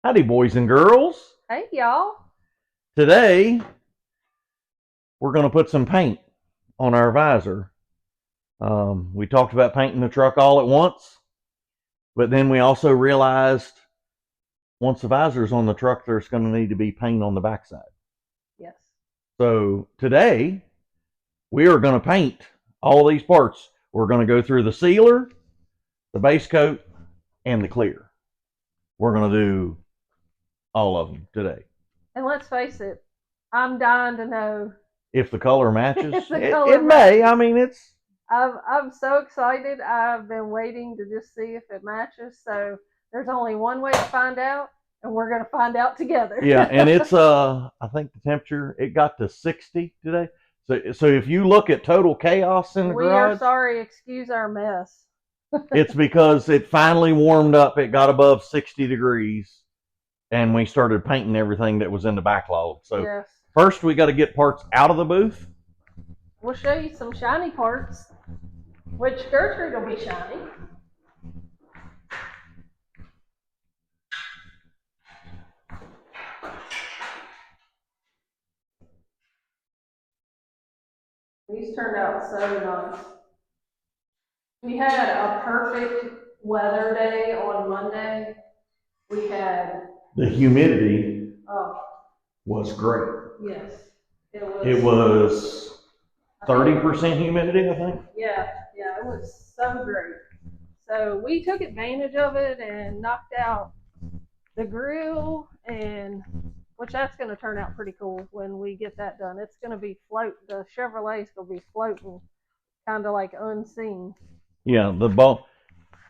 Howdy, boys and girls. Hey, y'all. Today, we're going to put some paint on our visor. We talked about painting the truck all at once, but then we also realized once the visor's on the truck, there's going to need to be paint on the backside. Yes. So today, we are going to paint all these parts. We're going to go through the sealer, the base coat, and the clear. We're going to do all of them today. And let's face it, I'm dying to know If the color matches, if the it, color it may. matches. I mean, it's I'm so excited. I've been waiting to just see if it matches. So there's only one way to find out, and we're going to find out together. yeah, and it's I think the temperature it got to 60 today. So if you look at total chaos in the We are garage, sorry. Excuse our mess. it's because it finally warmed up. It got above 60 degrees, and we started painting everything that was in the backlog. So Yes. first we got to get parts out of the booth. We'll show you some shiny parts, which Gertrude will be shiny. These turned out so nice. We had a perfect weather day on Monday. We had The humidity oh was great. yes, It was 30% humidity, I think. Yeah, it was so great. So we took advantage of it and knocked out the grill, and which that's going to turn out pretty cool when we get that done. It's going to be float. The Chevrolet's going to be floating, kind of like unseen. Yeah,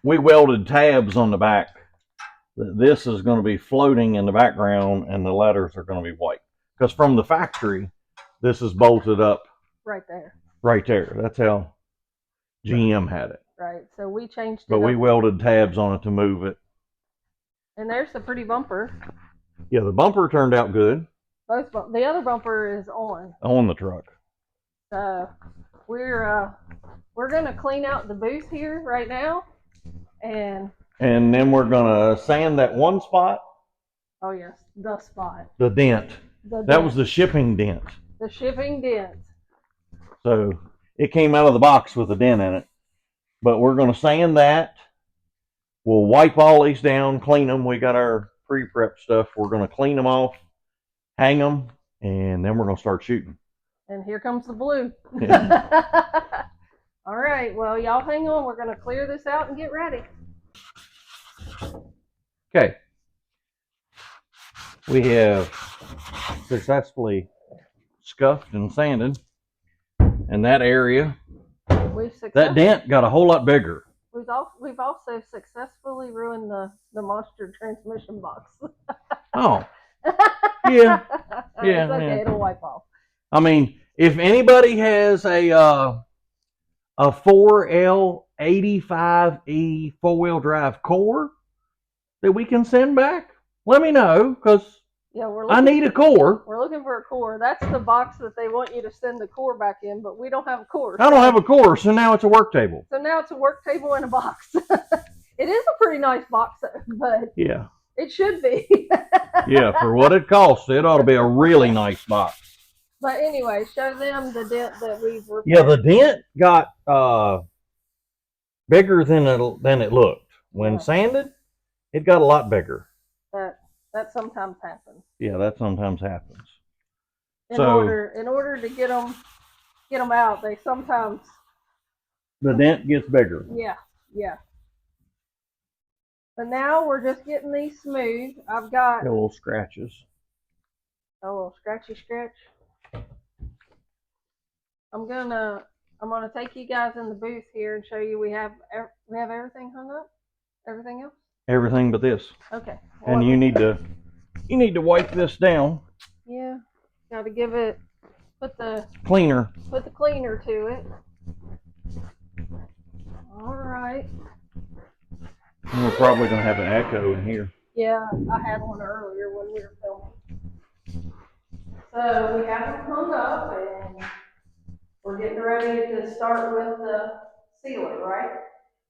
we welded tabs on the back. This is going to be floating in the background, and the letters are going to be white. Because from the factory, this is bolted up right there. Right there. That's how GM had it. Right. So we changed it. But we welded tabs on it to move it. And there's the pretty bumper. Yeah, the bumper turned out good. The other bumper is on the truck. So we're gonna clean out the booth here right now, and then we're gonna sand that one spot. Oh yes, the spot. The dent. That was the shipping dent. The shipping dent. So it came out of the box with a dent in it. But we're gonna sand that. We'll wipe all these down, clean them. We got our pre-prep stuff. We're gonna clean them off, hang them, and then we're gonna start shooting. And here comes the blue. Yeah. All right, well, y'all hang on. We're going to clear this out and get ready. Okay. We have successfully scuffed and sanded, and that area, that dent got a whole lot bigger. We've also successfully ruined the monster transmission box. Oh. Yeah. Yeah. It's okay, it'll wipe off. I mean, if anybody has a 4L85E four-wheel drive core that we can send back, let me know, because I need a core. We're looking for a core. That's the box that they want you to send the core back in, but we don't have a core. I don't have a core, so now it's a work table. So now it's a work table in a box. It is a pretty nice box, but yeah, it should be. Yeah, for what it costs, it ought to be a really nice box. But anyway, show them the dent that we've repaired. Yeah, the dent got bigger than it looked. When sanded, it got a lot bigger. That sometimes happens. Yeah, that sometimes happens. In order to get them out, they sometimes the dent gets bigger. Yeah. But now we're just getting these smooth. I've got little scratches. A little scratchy scratch. I'm gonna take you guys in the booth here and show you we have everything hung up. Everything else? Everything but this. Okay. Well, and you need to wipe this down. Yeah. Got to give it put the cleaner to it. All right. And we're probably gonna have an echo in here. Yeah, I had one earlier when we were filming. So we have them hung up, and we're getting ready to start with the sealer, right?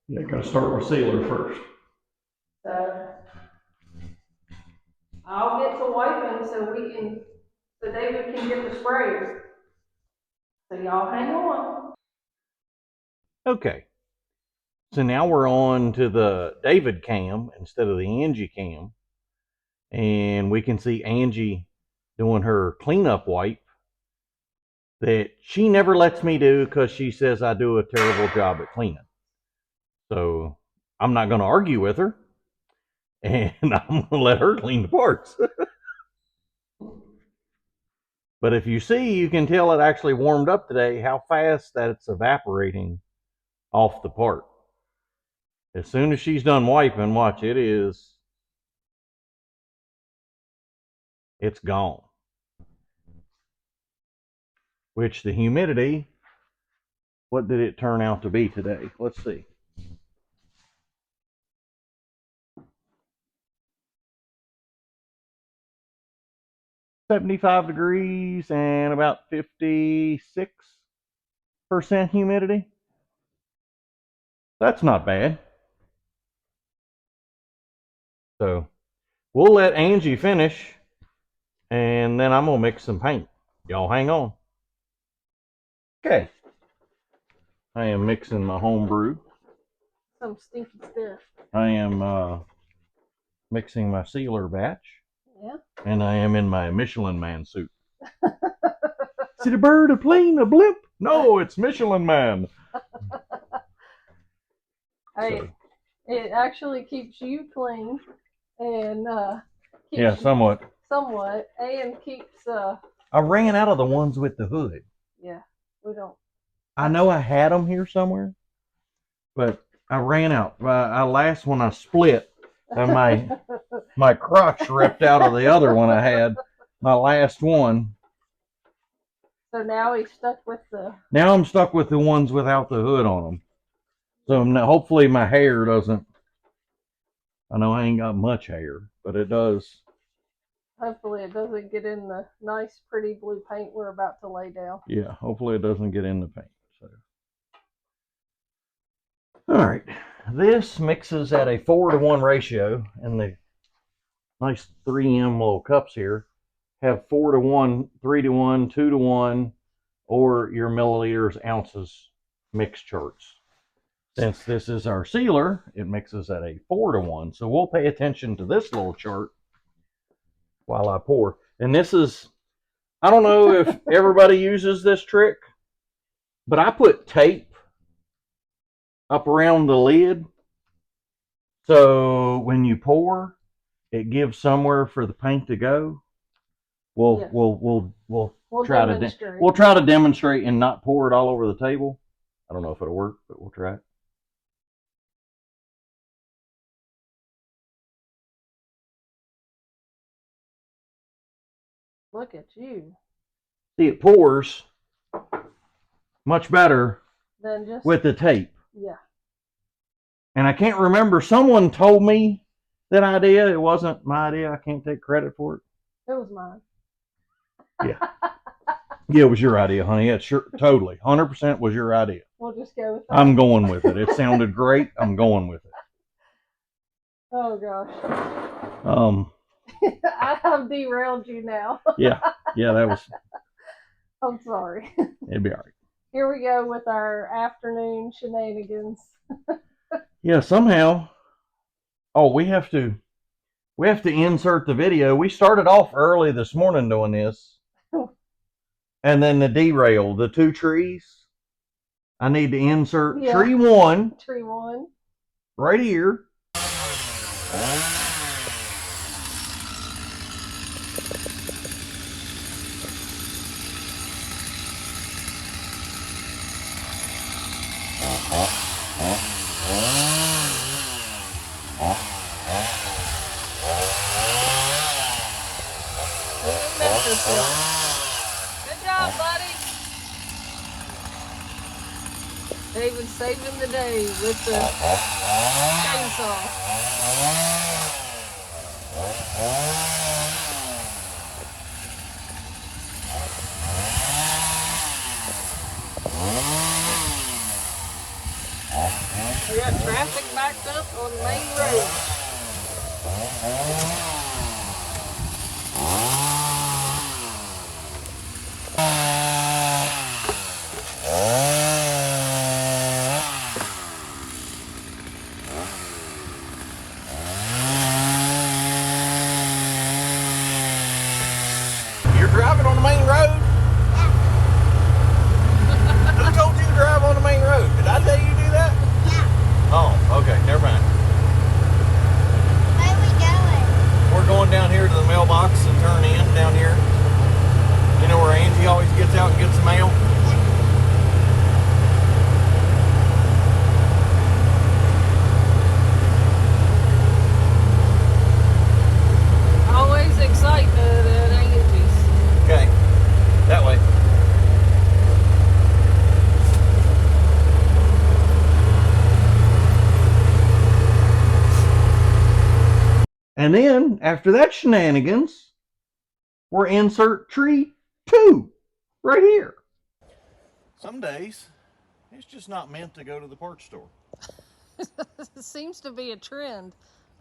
Yeah, gotta start with sealer first. So I'll get to wiping so David can get the sprayer. So y'all hang on. Okay. So now we're on to the David cam instead of the Angie cam. And we can see Angie doing her cleanup wipe that she never lets me do because she says I do a terrible job at cleaning. So I'm not going to argue with her, and I'm going to let her clean the parts. But if you see, you can tell it actually warmed up today, how fast that it's evaporating off the part. As soon as she's done wiping, watch, it's gone. Which the humidity, what did it turn out to be today? Let's see. "75 degrees and about 56% humidity. That's not bad. So we'll let Angie finish, and then I'm going to mix some paint. Y'all hang on. Okay. I am mixing my homebrew. Some stinky stuff. I am mixing my sealer batch. Yeah. And I am in my Michelin Man suit. Is it a bird, a plane, a blimp? No, it's Michelin Man. Hey, it actually keeps you clean and yeah, somewhat. Somewhat, and keeps. I ran out of the ones with the hood. Yeah, we don't. I know I had them here somewhere, but I ran out. Last one I split. And my crotch ripped out of the other one I had, my last one. So now he's stuck with Now I'm stuck with the ones without the hood on them. So now, hopefully my hair doesn't. I know I ain't got much hair, but it does. Hopefully it doesn't get in the nice, pretty blue paint we're about to lay down. Yeah, hopefully it doesn't get in the paint. So. All right, this mixes at a 4-to-1 ratio, and the nice 3M little cups here have 4-to-1, 3-to-1, 2-to-1, or your milliliters, ounces mix charts. Since this is our sealer, it mixes at a 4-to-1. So we'll pay attention to this little chart while I pour. And this is, I don't know if everybody uses this trick, but I put tape up around the lid. So when you pour, it gives somewhere for the paint to go. We'll try to demonstrate and not pour it all over the table. I don't know if it'll work, but we'll try it. Look at you. See, it pours much better than just with the tape. Yeah. And I can't remember. Someone told me that idea. It wasn't my idea. I can't take credit for it. It was mine. Yeah. Yeah, it was your idea, honey. Yeah, sure, totally. 100% was your idea. We'll just go with that. I'm going with it. It sounded great. I'm going with it. Oh, gosh. I have derailed you now. Yeah, that was. I'm sorry. It'd be all right. Here we go with our afternoon shenanigans. Yeah, somehow. Oh, we have to insert the video. We started off early this morning doing this. And then the derail, the 2 trees. I need to insert tree 1. Tree 1. Right here. Good job, buddy. David's saving the day with the chainsaw. We got traffic backed up on the main road. driving on the main road? Who told you to drive on the main road? Did I tell you to do that? Yeah. Oh, okay, never mind. Where are we going? We're going down here to the mailbox and turn in down here. You know where Angie always gets out and gets the mail? Always excitement at Angie's. Okay, that way. And then, after that shenanigans, we're insert tree 2, right here. Some days, it's just not meant to go to the parts store. It seems to be a trend.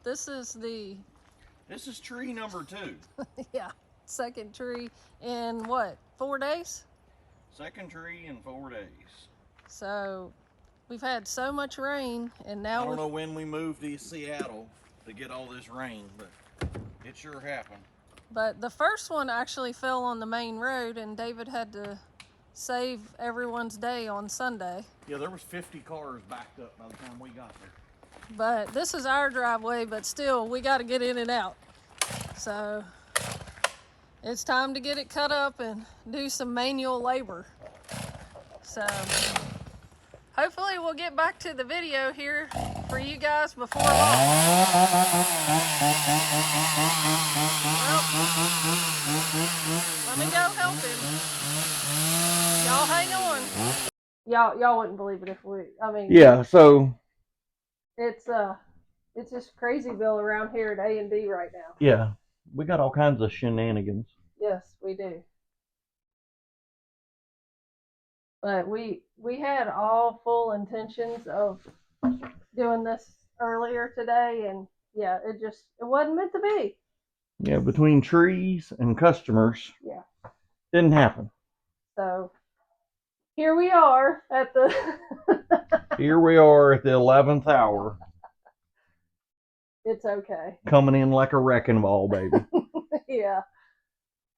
This is tree number 2. yeah, second tree in what, 4 days? Second tree in 4 days. So we've had so much rain, and now I don't know when we moved to Seattle to get all this rain, but it sure happened. But the first one actually fell on the main road, and David had to save everyone's day on Sunday. Yeah, there was 50 cars backed up by the time we got there. But this is our driveway, but still, we got to get in and out. So it's time to get it cut up and do some manual labor. So hopefully we'll get back to the video here for you guys before long. Well, let me go help him. Y'all hang on. Y'all wouldn't believe it if Yeah, so it's just crazyville around here at A&D right now. yeah, we got all kinds of shenanigans. Yes, we do. But we had all full intentions of doing this earlier today, and yeah, it wasn't meant to be. Yeah, between trees and customers. Yeah. Didn't happen. So here we are at the Here we are at the 11th hour. It's okay. Coming in like a wrecking ball, baby. Yeah.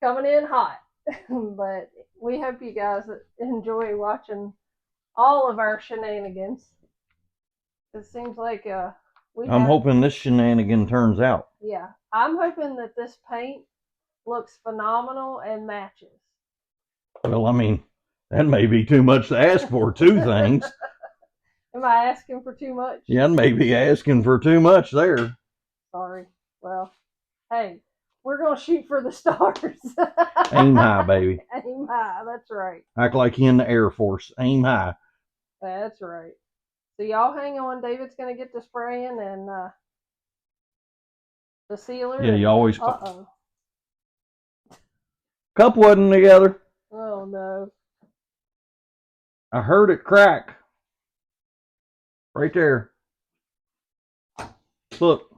Coming in hot. But we hope you guys enjoy watching all of our shenanigans. It seems like I'm hoping this shenanigan turns out. Yeah. I'm hoping that this paint looks phenomenal and matches. Well, I mean, that may be too much to ask for, 2 things. Am I asking for too much? Yeah, maybe asking for too much there. Sorry. Well, hey, we're going to shoot for the stars. Aim high, baby. Aim high, that's right. Act like you're in the Air Force. Aim high. That's right. So y'all hang on. David's going to get to spraying and the sealer. Yeah, you always... Uh-oh. Cup wasn't together. Oh, no. I heard it crack. Right there. Look.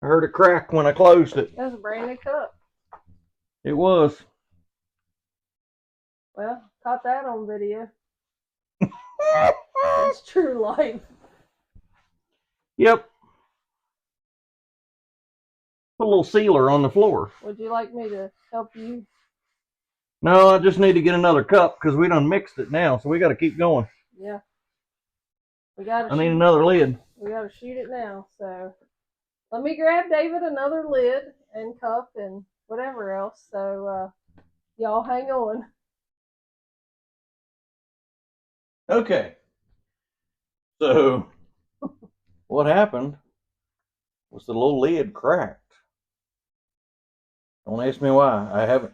I heard it crack when I closed it. That's a brand new cup. It was. Well, caught that on video. It's true life. Yep. Put a little sealer on the floor. Would you like me to help you? No, I just need to get another cup because we done mixed it now, so we got to keep going. Yeah. I need another lid. We got to shoot it now, so let me grab David another lid and cup and whatever else. So y'all hang on. Okay. So what happened was the little lid cracked. Don't ask me why. I haven't.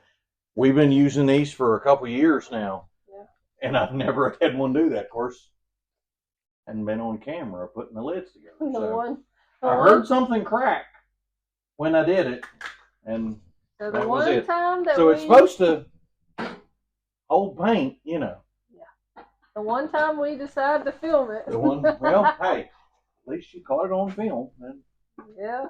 We've been using these for a couple years now. Yeah. And I've never had one do that. Of course, hadn't been on camera putting the lids together. I heard something crack when I did it, and so the one time that it's supposed to hold paint, you know. Yeah. The one time we decided to film it. Well, hey, at least you caught it on film. Then. Yeah.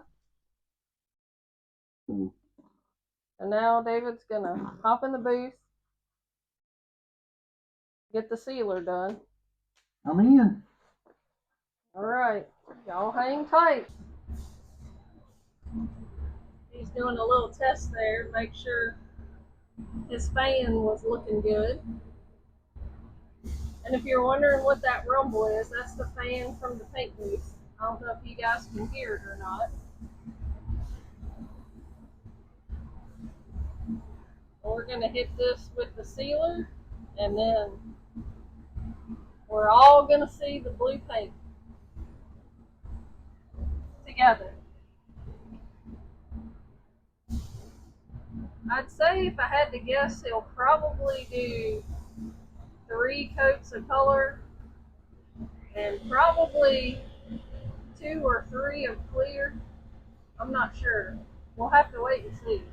And now David's gonna hop in the booth, get the sealer done. I'm in. All right, y'all hang tight. doing a little test there to make sure his fan was looking good. And if you're wondering what that rumble is, that's the fan from the paint booth. I don't know if you guys can hear it or not. We're going to hit this with the sealer, and then we're all going to see the blue paint together. I'd say if I had to guess, he'll probably do 3 coats of color and probably 2 or 3 of clear. I'm not sure. We'll have to wait and see.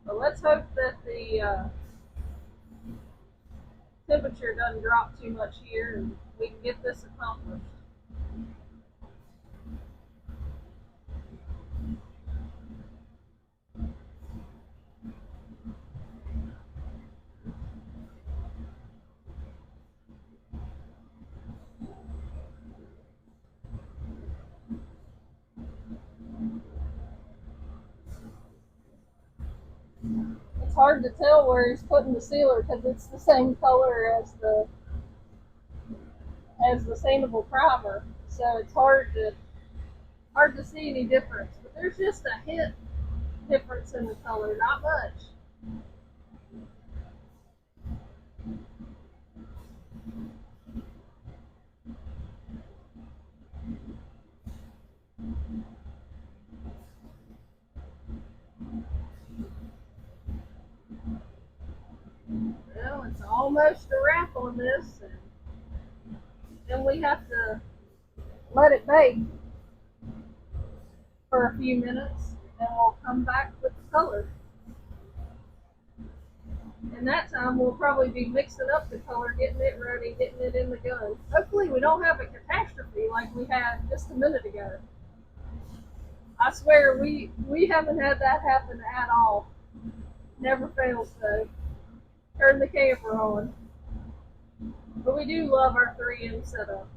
But let's hope that the temperature doesn't drop too much here and we can get this accomplished. It's hard to tell where he's putting the sealer because it's the same color as the stainable primer, so it's hard to see any difference. But there's just a hint difference in the color, not much. Well, it's almost a wrap on this, and then we have to let it bake for a few minutes, and we'll come back with the color. And that time we'll probably be mixing up the color, getting it ready, getting it in the gun. Hopefully we don't have a catastrophe like we had just a minute ago. I swear we haven't had that happen at all. Never fails though. Turn the camera on. But we do love our 3M setup.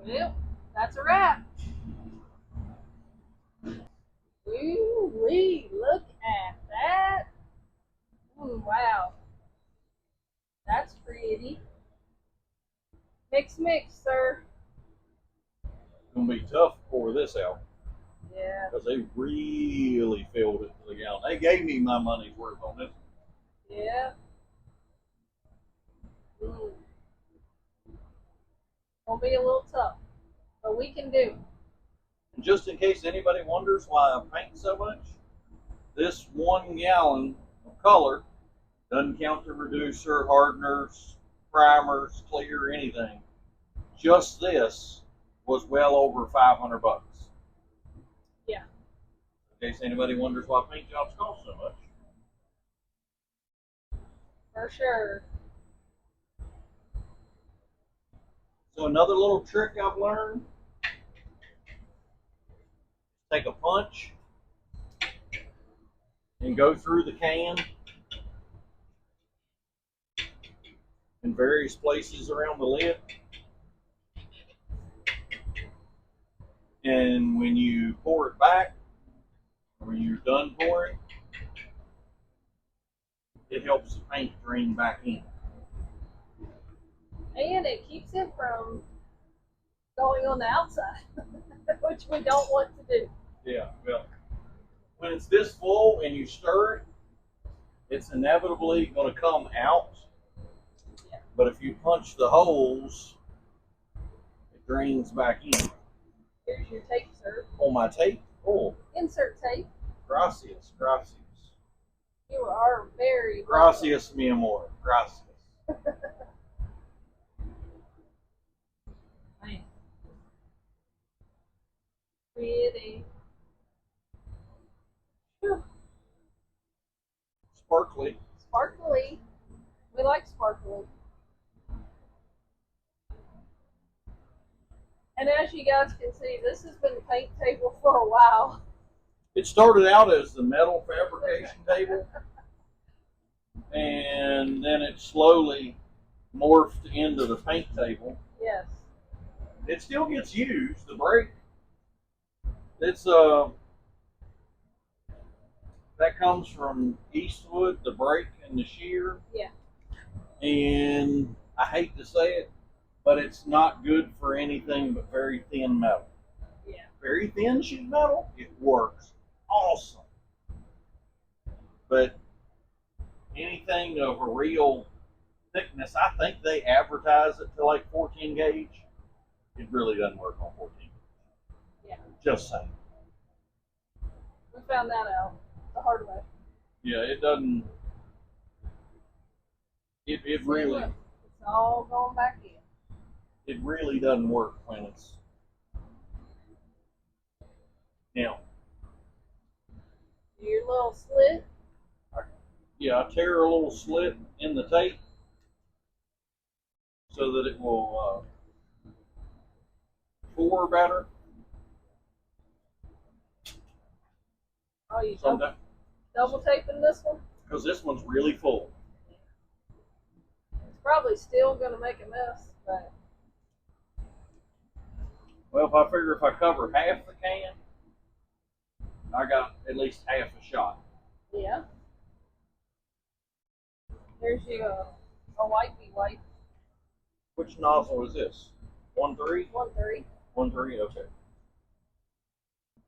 Well, that's a wrap. Ooh-wee, look at that. Ooh, wow. That's pretty. Mix, mix, sir. It's gonna be tough to pour this out Yeah. because they really filled it to the gallon. They gave me my money's worth on this. Yeah. Mm. Gonna be a little tough, but we can do it. And just in case anybody wonders why I paint so much, this 1 gallon of color doesn't count the reducer, hardeners, primers, clear, anything. Just this was well over 500 bucks. Yeah. In case anybody wonders why paint jobs cost so much. For sure. So another little trick I've learned, take a punch and go through the can in various places around the lid. And when you pour it back, or when you're done pouring, it helps the paint drain back in. And it keeps it from going on the outside, which we don't want to do. Yeah, well, when it's this full and you stir it, it's inevitably going to come out. Yeah. But if you punch the holes, it drains back in. Here's your tape, sir. On my tape? Oh, Insert tape. gracias, gracias. You are very Gracias, mi amor. Gracias. Man. Pretty. Sparkly. Sparkly. We like sparkly. And as you guys can see, this has been the paint table for a while. It started out as the metal fabrication table, and then it slowly morphed into the paint table. Yes. It still gets used. The brake, it's that comes from Eastwood, the brake and the shear. Yeah. And I hate to say it, but it's not good for anything but very thin metal. Yeah. Very thin sheet metal, it works awesome. But anything of a real thickness, I think they advertise it to like 14 gauge. It really doesn't work on 14. Yeah. Just saying. We found that out the hard way. Yeah, it doesn't. It really. Look, it's all going back in. It really doesn't work when it's. Now. Your little slit. Yeah, I tear a little slit in the tape so that it will pour better. Oh, you double taping this one? Because this one's really full. It's probably still going to make a mess, but. Well, if I figure if I cover half the can, I got at least half a shot. Yeah. There's you a wipey wipe. Which nozzle is this? 1.3? 1.3. 1.3, okay.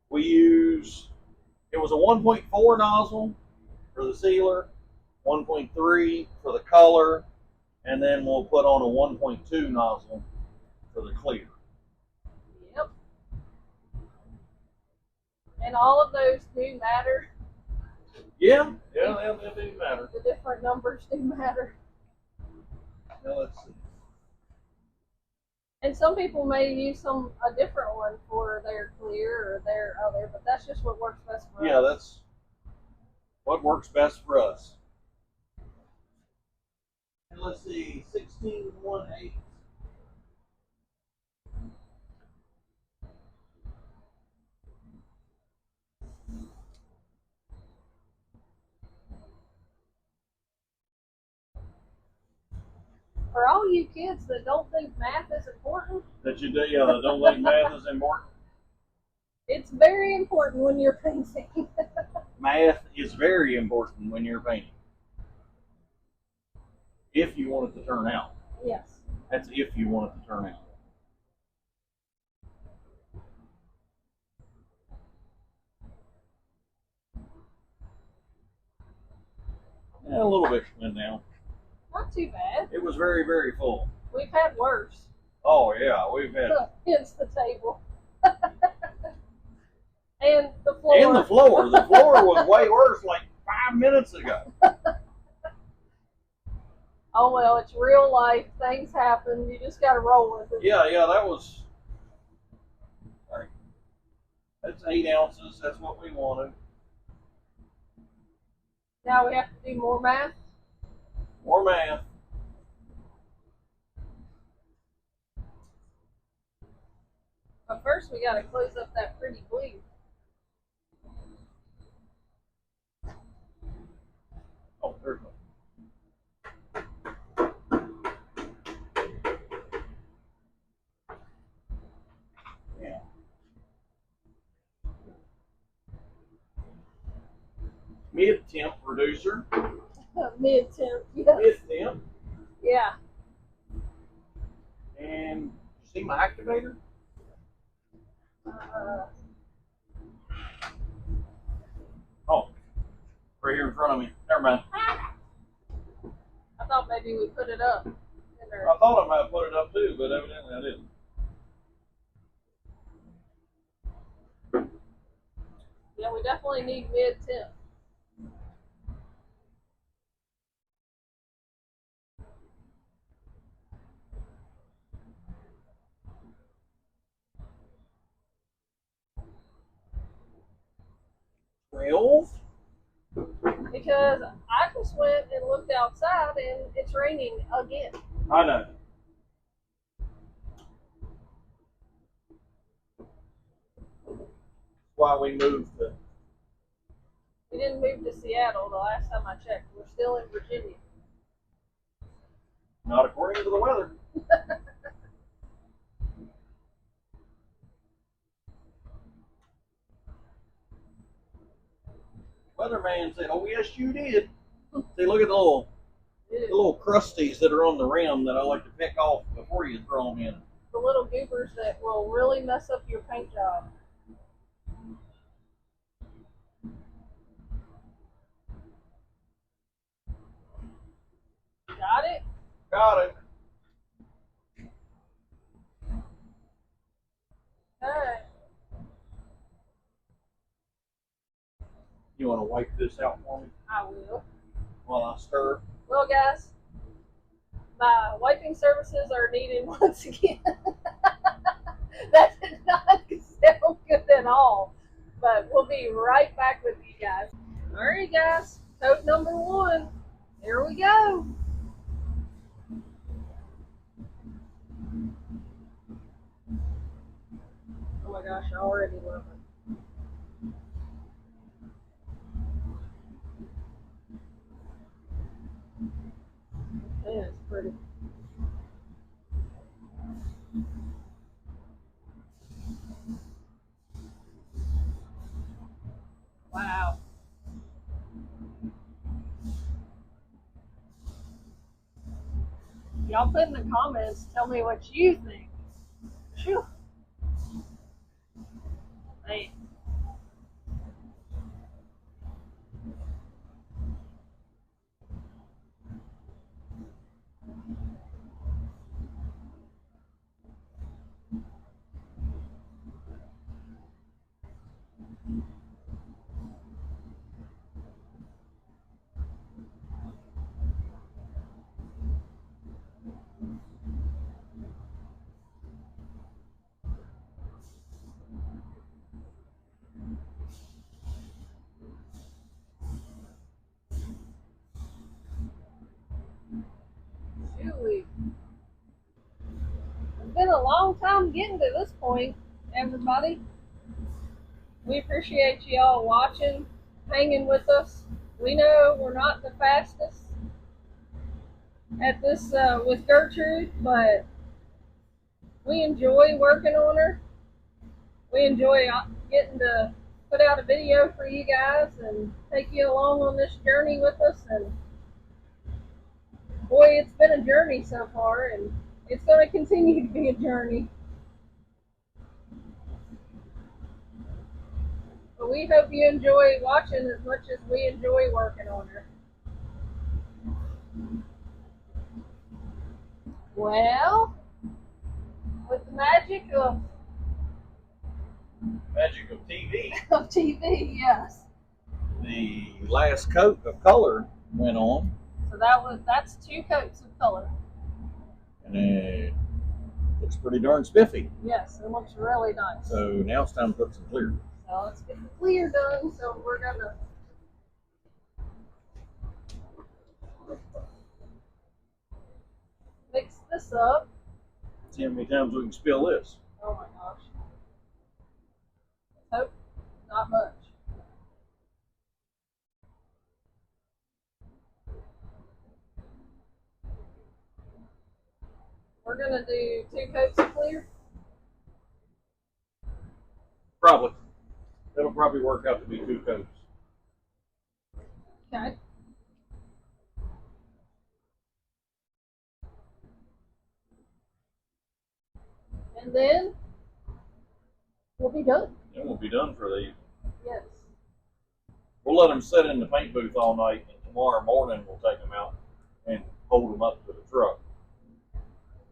We use, it was a 1.4 nozzle for the sealer, 1.3 for the color, and then we'll put on a 1.2 nozzle for the clear. Yep. And all of those do matter. Yeah, they do matter. The different numbers do matter. Now let's see. And some people may use a different one for their clear or their other, but that's just what works best for us. Yeah, that's what works best for us. And let's see, 16.18. For all you kids that don't think math is important, That you do, yeah, that don't think math is important. it's very important when you're painting. Math is very important when you're painting. If you want it to turn out. Yes. That's if you want it to turn out. Yeah, a little bit went down. Not too bad. It was very, very full. We've had worse. Oh yeah, we've had. Against the table. And the floor. And the floor. The floor was way worse like 5 minutes ago. Oh well, it's real life. Things happen. You just gotta roll with it. Yeah, that was. Sorry. That's 8 ounces. That's what we wanted. Now we have to do more math. More math. But first we gotta close up that pretty bleed. Oh, there's one. Yeah. Mid-temp reducer. Mid-temp, yes. Mid-temp. Yeah. And you see my activator? Oh, right here in front of me. Never mind. I thought maybe we put it up. I thought I might have put it up too, but evidently I didn't. Yeah, we definitely need mid-temp. Twelve? Because I just went and looked outside and it's raining again. I know. Why we moved to. We didn't move to Seattle the last time I checked. We're still in Virginia. Not according to the weather. Weatherman said, "Oh yes, you did." See, look at the little crusties that are on the rim that I like to pick off before you throw them in. The little goobers that will really mess up your paint job. Got it? Got it. Okay. You want to wipe this out for me I will. while I stir? Well, guys, my wiping services are needed once again. That did not sound good at all. But we'll be right back with you guys. Alright, guys. Coat number 1. Here we go. Oh my gosh, I already love it. Yeah, it's pretty. Wow. Y'all put in the comments, tell me what you think. Phew. Man. Shoot. It's been a long time getting to this point, everybody. We appreciate you all watching, hanging with us. We know we're not the fastest at this with Gertrude, but we enjoy working on her. We enjoy getting to put out a video for you guys and take you along on this journey with us. And boy, it's been a journey so far, and it's going to continue to be a journey. But we hope you enjoy watching as much as we enjoy working on her. Well, with the magic of TV. Of TV, yes. The last coat of color went on. So that's 2 coats of color. And it looks pretty darn spiffy. Yes, it looks really nice. So now it's time to put some clear. So let's get the clear done. So we're gonna mix this up. See how many times we can spill this. Oh my gosh. Hope not much. We're gonna do 2 coats of clear. Probably. That'll probably work out to be 2 coats. Okay. And then we'll be done. Then we'll be done for the. Yes. We'll let them sit in the paint booth all night, and tomorrow morning we'll take them out and hold them up to the truck.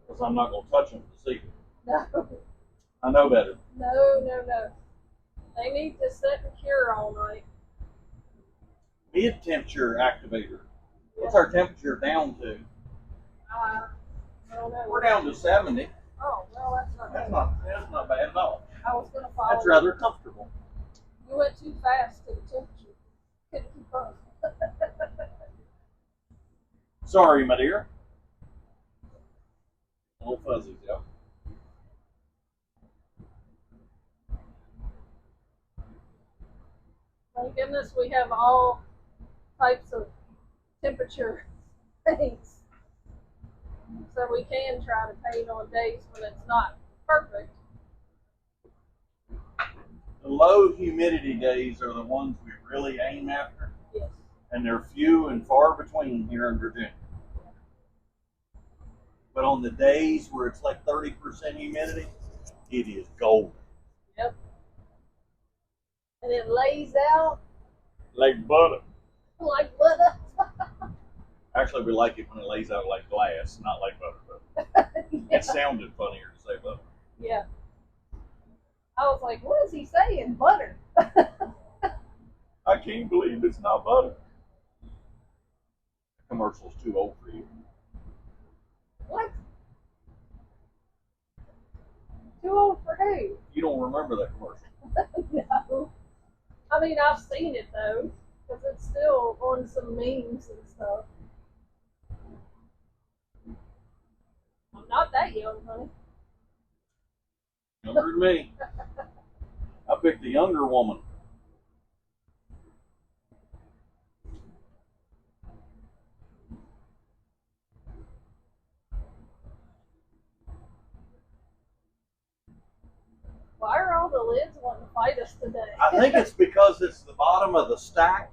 Because I'm not going to touch them this evening. No. I know better. No. They need to sit and cure all night. Mid-temperature activator. What's our temperature down to? I don't know. We're down to 70. Oh, well, that's not That's bad. not bad at all. I was going to follow. That's rather comfortable. You went too fast to the temperature. Couldn't keep up. Sorry, my dear. Little fuzzies, yeah. Thank goodness we have all types of temperature things. So we can try to paint on days when it's not perfect. The low humidity days are the ones we really aim after. Yes. And they're few and far between here in Virginia. But on the days where it's like 30% humidity, it is golden. Yep. And it lays out like butter. Like butter. Actually, we like it when it lays out like glass, not like butter. But Yeah. it sounded funnier to say butter. Yeah. I was like, what is he saying? Butter. I can't believe it's not butter. The commercial's too old for you. What? Too old for who? You don't remember that commercial. No. I mean, I've seen it though, because it's still on some memes and stuff. I'm not that young, honey. Younger than me. I picked the younger woman. Why are all the lids wanting to fight us today? I think it's because it's the bottom of the stack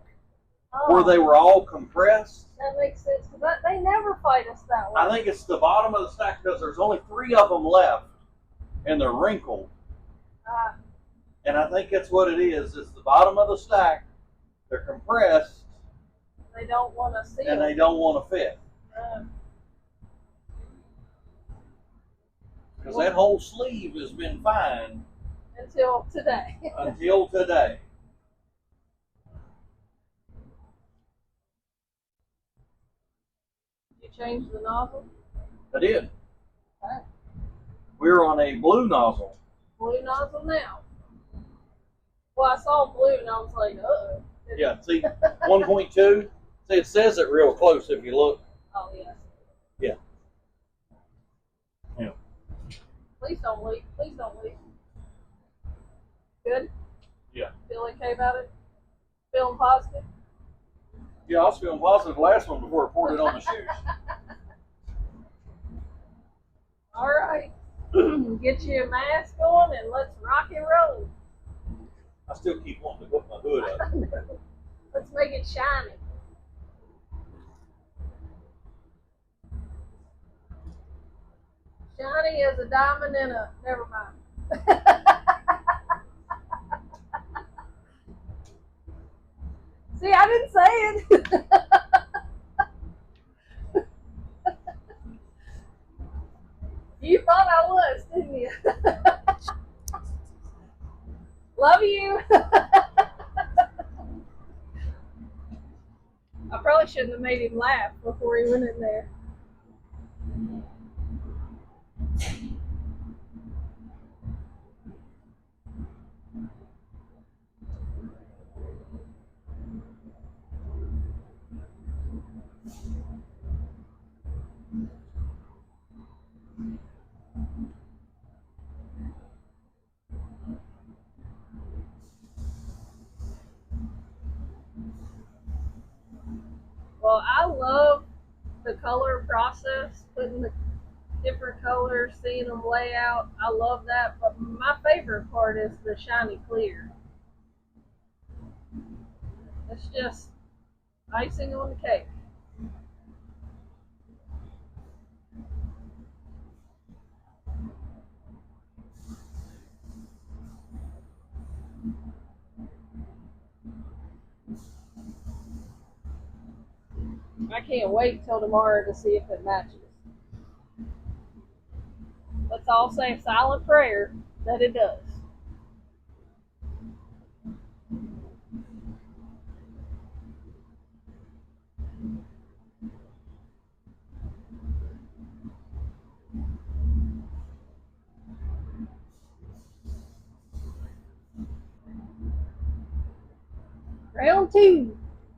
Oh, where they were all compressed. that makes sense, because they never fight us that way. I think it's the bottom of the stack because there's only 3 of them left, and they're wrinkled. And I think that's what it is. It's the bottom of the stack. They're compressed, They don't want to see and it. they don't want to fit. Because that whole sleeve has been fine Until today. until today. You changed the nozzle? I did. Okay. We're on a blue nozzle. Blue nozzle now. Well, I saw blue and I was like, uh-oh. Yeah, see, 1.2. See, it says it real close if you look. Oh, yes. Yeah. Yeah. Please don't leak. Please don't leak. Good? Yeah. Feel okay about it? Feeling positive? Yeah, I was feeling positive last one before I poured it on my shoes. All right. Get you a mask on and let's rock and roll. I still keep wanting to put my hood up. Let's make it shiny. Shiny as a diamond in a... Never mind. See, I didn't say it. You thought I was, didn't you? Love you. I probably shouldn't have made him laugh before he went in there. Well, I love the color process, putting the different colors, seeing them lay out. I love that, but my favorite part is the shiny clear. It's just icing on the cake. I can't wait till tomorrow to see if it matches. Let's all say a silent prayer that it does. Round 2.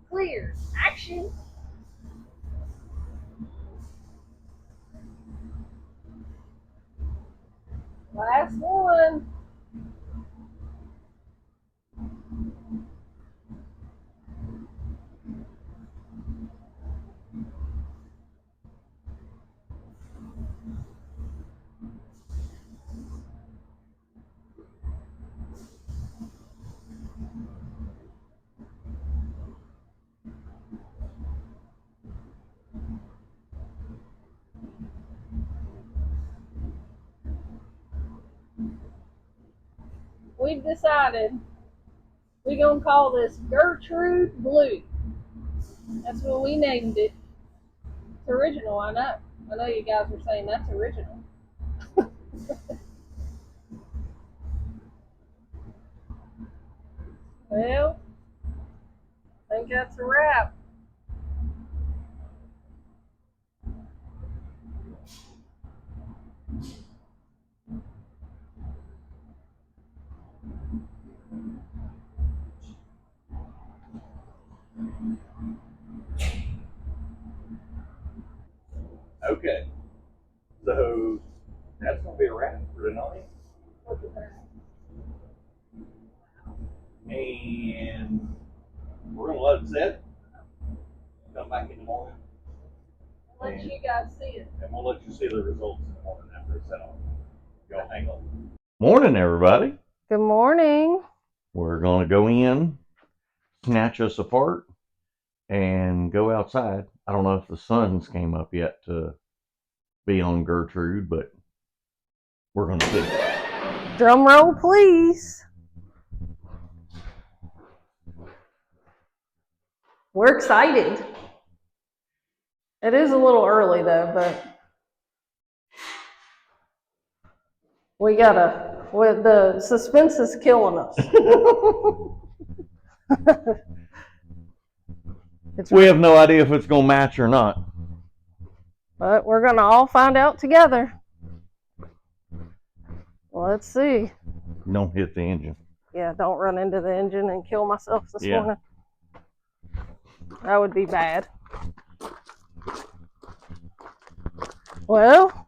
Clear. Action. Last one. We've decided we're going to call this Gertrude Blue. That's what we named it. It's original, I know. I know you guys were saying that's original. Well, I think that's a wrap. Okay, so that's gonna be a wrap for tonight. And we're gonna let it sit. Come back in the morning. Let you guys see it. And we'll let you see the results in the morning after it's set off. Y'all hang on. Morning, everybody. Good morning. We're gonna go in, snatch us apart, and go outside. I don't know if the sun's came up yet to be on Gertrude, but we're gonna see. Drum roll, please. We're excited. It is a little early though, but the suspense is killing us. We have no idea if it's gonna match or not. But we're gonna all find out together. Let's see. Don't hit the engine. Yeah, don't run into the engine and kill myself this morning. That would be bad. Well.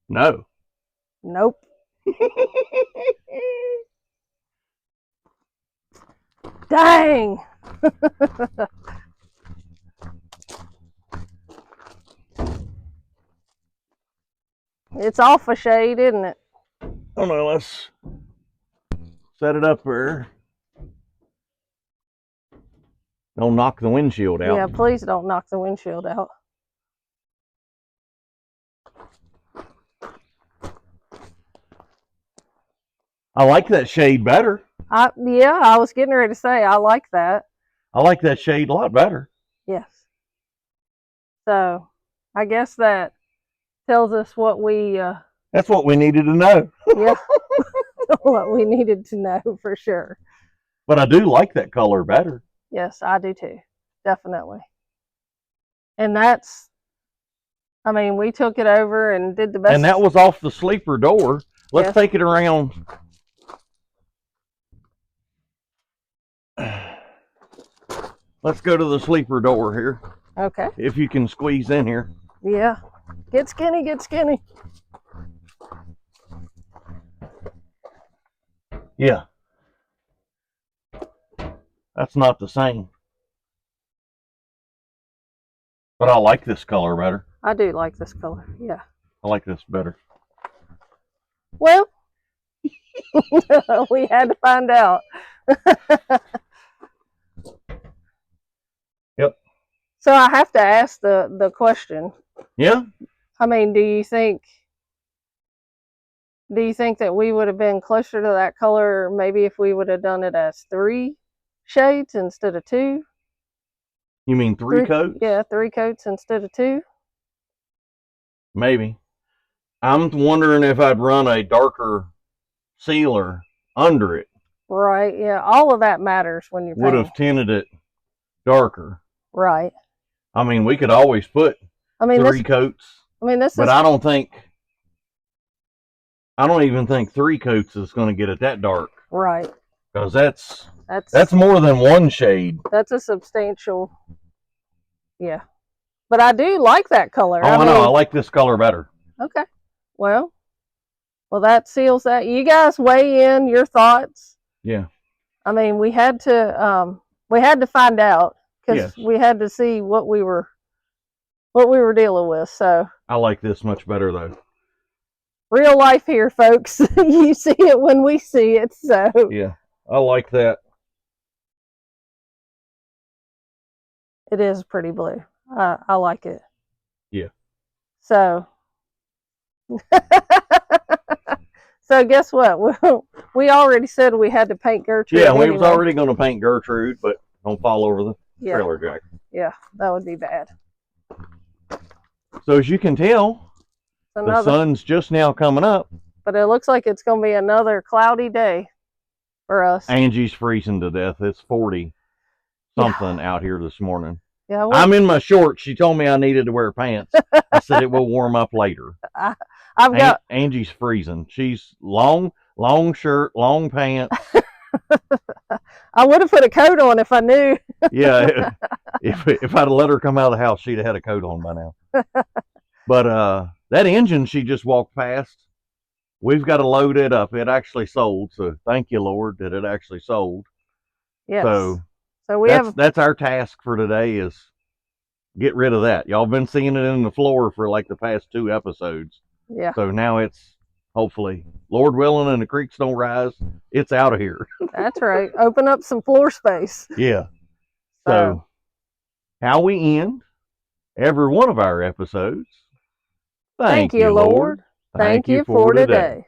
No. Nope. Dang. It's off a shade, isn't it? Oh no, let's set it up there. Don't knock the windshield out. Yeah, please don't knock the windshield out. I like that shade better. Yeah, I was getting ready to say I like that. I like that shade a lot better. Yes. So, I guess that tells us what we... That's what we needed to know. Yeah, what we needed to know for sure. But I do like that color better. Yes, I do too. Definitely. And that's... I mean, we took it over and did the best. And that was off the sleeper door. Let's take it around. Let's go to the sleeper door here. Okay. If you can squeeze in here. Yeah. Get skinny, get skinny. Yeah. That's not the same. But I like this color better. I do like this color, yeah. I like this better. Well, we had to find out. Yep. So I have to ask the question. Yeah. I mean, do you think that we would have been closer to that color maybe if we would have done it as 3 shades instead of 2? You mean 3 coats? Yeah, 3 coats instead of 2. Maybe. I'm wondering if I'd run a darker sealer under it. Right, yeah. All of that matters when you're painting. Would have tinted it darker. Right. I mean, we could always put 3 coats. I mean, but I don't even think 3 coats is going to get it that dark. Right. Because that's more than 1 shade. That's a substantial Yeah. But I do like that color. Oh, I know. I like this color better. Okay. Well, that seals that. You guys weigh in your thoughts. Yeah. I mean, we had to find out because Yes. we had to see what we were dealing with. So I like this much better though. real life here, folks. You see it when we see it. So yeah, I like that. It is pretty blue. I like it. Yeah. So, so guess what? We already said we had to paint Gertrude. Yeah, we anyway. was already going to paint Gertrude, but don't fall over the trailer jack. Yeah, that would be bad. So as you can tell, the sun's just now coming up. But it looks like it's going to be another cloudy day for us. Angie's freezing to death. It's 40 something out here this morning. Yeah, I'm in my shorts. She told me I needed to wear pants. I said it will warm up later. I've got Angie's freezing. She's long shirt, long pants. I would have put a coat on if I knew. Yeah, if I'd let her come out of the house, she'd have had a coat on by now. But that engine she just walked past, we've got to load it up. It actually sold, so thank you, Lord, that it actually sold. Yes. So that's our task for today is get rid of that. Y'all been seeing it in the floor for like the past 2 episodes. Yeah. So now it's hopefully, Lord willing, and the creeks don't rise, it's out of here. That's right. Open up some floor space. Yeah. So how we end every one of our episodes. Thank you, Lord. Thank you for today.